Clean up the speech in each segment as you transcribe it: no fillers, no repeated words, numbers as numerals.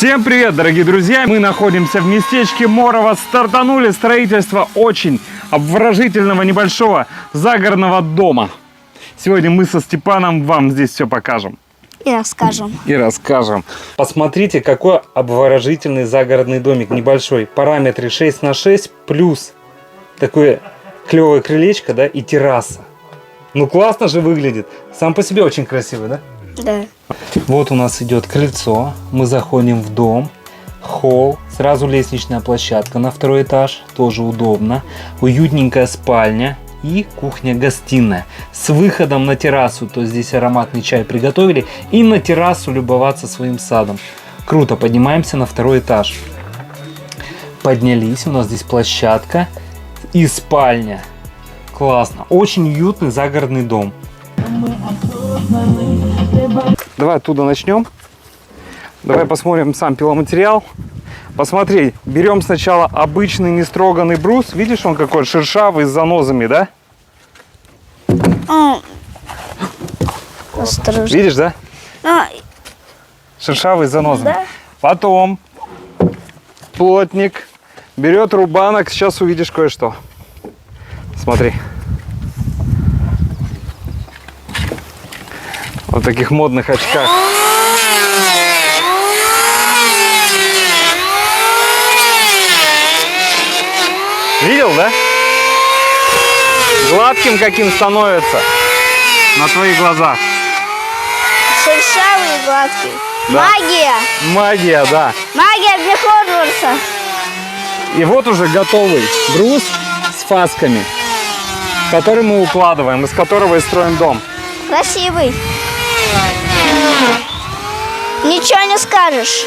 Всем привет, дорогие друзья! Мы находимся в местечке Морово. Стартанули строительство очень обворожительного небольшого загородного дома. Сегодня мы со Степаном вам здесь все покажем. И расскажем. Посмотрите, какой обворожительный загородный домик небольшой. Параметры 6×6 плюс такое клевое крылечко, да, и терраса. Ну классно же выглядит. Сам по себе очень красивый, да? Да. Вот у нас идет крыльцо. Мы заходим в дом. Холл. Сразу лестничная площадка на второй этаж. Тоже удобно. Уютненькая спальня. И кухня-гостиная. С выходом на террасу. То здесь ароматный чай приготовили. И на террасу любоваться своим садом. Круто. Поднимаемся на второй этаж. Поднялись. У нас здесь площадка. И спальня. Классно. Очень уютный загородный дом. Давай оттуда начнем. Давай посмотрим сам пиломатериал. Посмотри, берем сначала обычный нестроганный брус. Видишь, он какой шершавый с занозами, да? Осторожно. Видишь, да? Шершавый с занозами. Да. Потом плотник берет рубанок. Сейчас увидишь кое-что. Смотри. Вот в таких модных очках. Видел, да? Гладким каким становится на твоих глазах. Шершавый и гладкий. Да. Магия. Магия, да. Магия для Хогвартса. И вот уже готовый брус с фасками, который мы укладываем, из которого и строим дом. Красивый. Ничего не скажешь.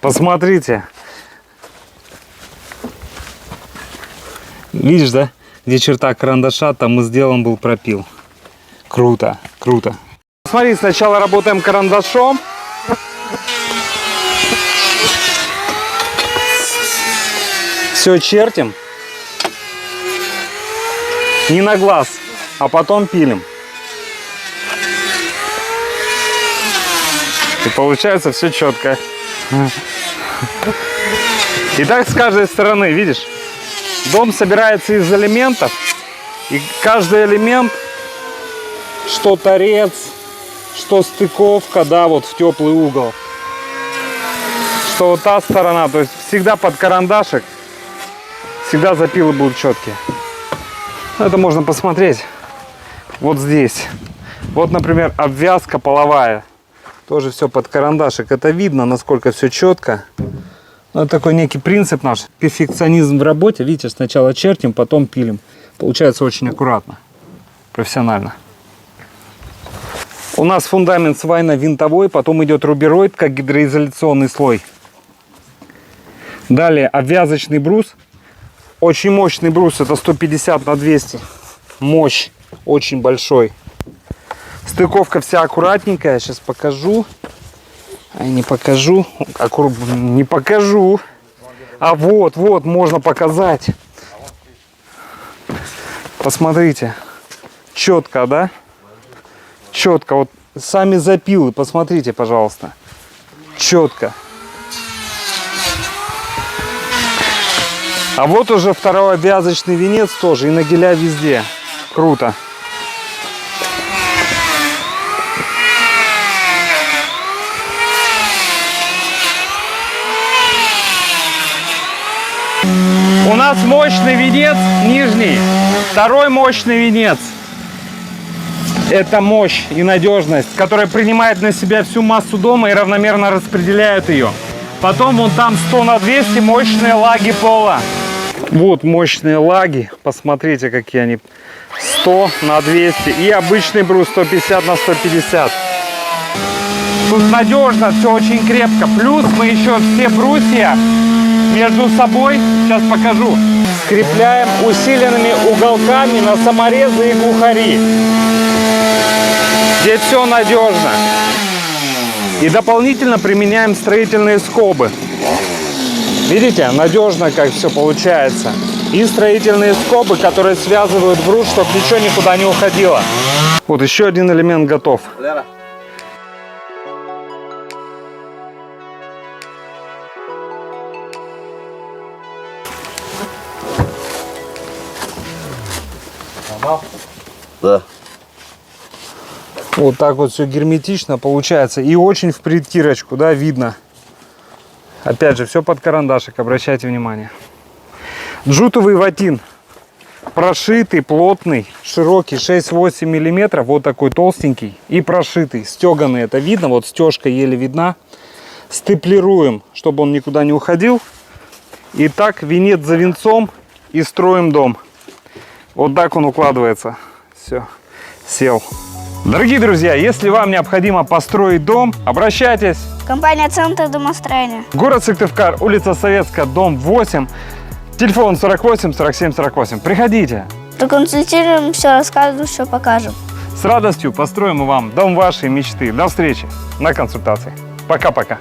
Посмотрите. Видишь, да? Где черта карандаша, там и сделан был пропил. Круто, круто. Смотри, сначала работаем карандашом. Все чертим. Не на глаз, а потом пилим. И получается все четко. И так с каждой стороны, видишь, дом собирается из элементов, и каждый элемент, что торец, что стыковка, да, вот в теплый угол, что вот та сторона, то есть всегда под карандашик, всегда запилы будут четкие. Это можно посмотреть вот здесь. Вот, например, обвязка половая. Тоже все под карандашик. Это видно, насколько все четко. Это такой некий принцип наш. Перфекционизм в работе. Видите, сначала чертим, потом пилим. Получается очень аккуратно. Профессионально. У нас фундамент свайно-винтовой. Потом идет рубероид, как гидроизоляционный слой. Далее обвязочный брус. Очень мощный брус. Это 150×200. Мощь очень большой. Стыковка вся аккуратненькая. Сейчас покажу. Не покажу. Не покажу. А вот, можно показать. Посмотрите. Четко, да? Четко. Вот сами запилы. Посмотрите, пожалуйста. Четко. А вот уже второй обвязочный венец тоже. И на геля везде. Круто. У нас мощный венец нижний, второй мощный венец. Это мощь и надежность, которая принимает на себя всю массу дома и равномерно распределяет ее. Потом вон там 100 на 200 мощные лаги пола. Вот мощные лаги, посмотрите, какие они. 100 на 200 и обычный брус 150 на 150. Тут надежно, все очень крепко. Плюс мы еще все брусья между собой, сейчас покажу, скрепляем усиленными уголками на саморезы и глухари. Здесь все надежно. И дополнительно применяем строительные скобы. Видите, надежно как все получается. И строительные скобы, которые связывают брус, чтобы ничего никуда не уходило. Вот еще один элемент готов. Да. Вот так вот все герметично получается. И очень в притирочку, да, видно. Опять же, все под карандашик, обращайте внимание. Джутовый ватин. Прошитый, плотный, широкий, 6-8 миллиметров. Вот такой толстенький. И прошитый, стеганый. Это видно, вот стежка еле видна. Степлируем, чтобы он никуда не уходил. И так венец за венцом и строим дом. Вот так он укладывается. Все, сел. Дорогие друзья, если вам необходимо построить дом, обращайтесь. Компания «Центр домостроения». Город Сыктывкар, улица Советская, дом 8, телефон 48 47 48. Приходите. Проконсультируем, все расскажем, все покажем. С радостью построим вам дом вашей мечты. До встречи на консультации. Пока-пока.